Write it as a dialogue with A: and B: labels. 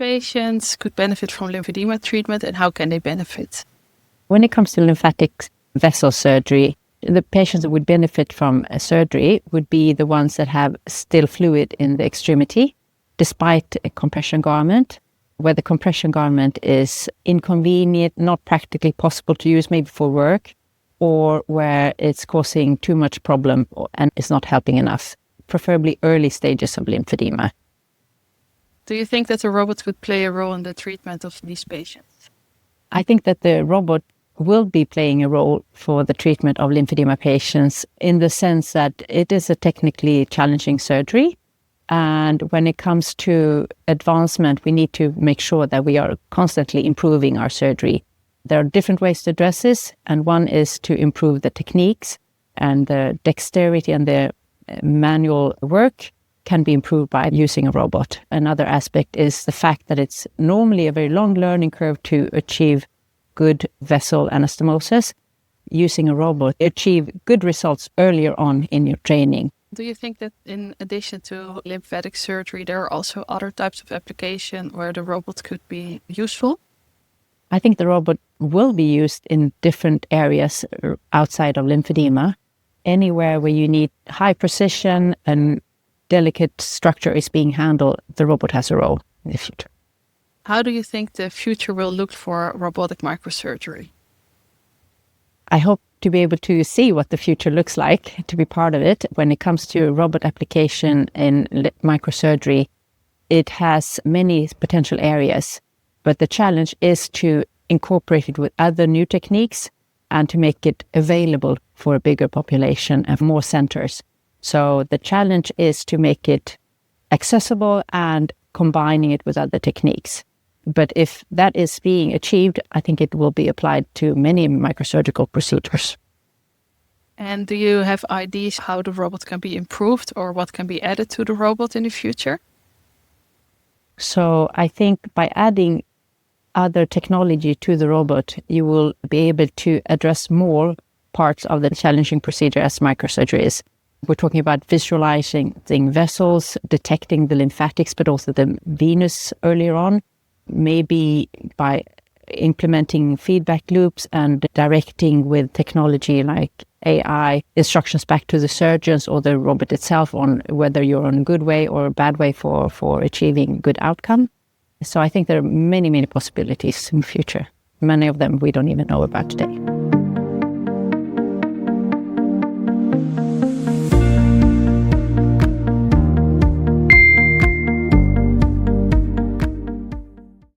A: patients could benefit from lymphedema treatment and how can they benefit?
B: When it comes to lymphatic vessel surgery, the patients that would benefit from a surgery would be the ones that have still fluid in the extremity, despite a compression garment, where the compression garment is inconvenient, not practically possible to use maybe for work, or where it's causing too much problem and is not helping enough, preferably early stages of lymphedema.
A: Do you think that the robot could play a role in the treatment of these patients?
B: I think that the robot will be playing a role for the treatment of lymphedema patients in the sense that it is a technically challenging surgery. And when it comes to advancement, we need to make sure that we are constantly improving our surgery. There are different ways to address this, and one is to improve the techniques, and the dexterity and the manual work can be improved by using a robot. Another aspect is the fact that it's normally a very long learning curve to achieve good vessel anastomosis. Using a robot, achieve good results earlier on in your training.
A: Do you think that in addition to lymphatic surgery, there are also other types of application where the robot could be useful?
B: I think the robot will be used in different areas outside of lymphedema. Anywhere where you need high precision and delicate structure is being handled, the robot has a role in the future.
A: How do you think the future will look for robotic microsurgery?
B: I hope to be able to see what the future looks like, to be part of it. When it comes to robot application in microsurgery, it has many potential areas, but the challenge is to incorporate it with other new techniques and to make it available for a bigger population and more centers. So the challenge is to make it accessible and combining it with other techniques. But if that is being achieved, I think it will be applied to many microsurgical procedures.
A: And do you have ideas how the robot can be improved or what can be added to the robot in the future?
B: So I think by adding other technology to the robot, you will be able to address more parts of the challenging procedure as microsurgery is. We're talking about visualizing vessels, detecting the lymphatics, but also the venous earlier on, maybe by implementing feedback loops and directing with technology like AI instructions back to the surgeons or the robot itself on whether you're on a good way or a bad way for achieving good outcome. So I think there are many, many possibilities in the future. Many of them we don't even know about today.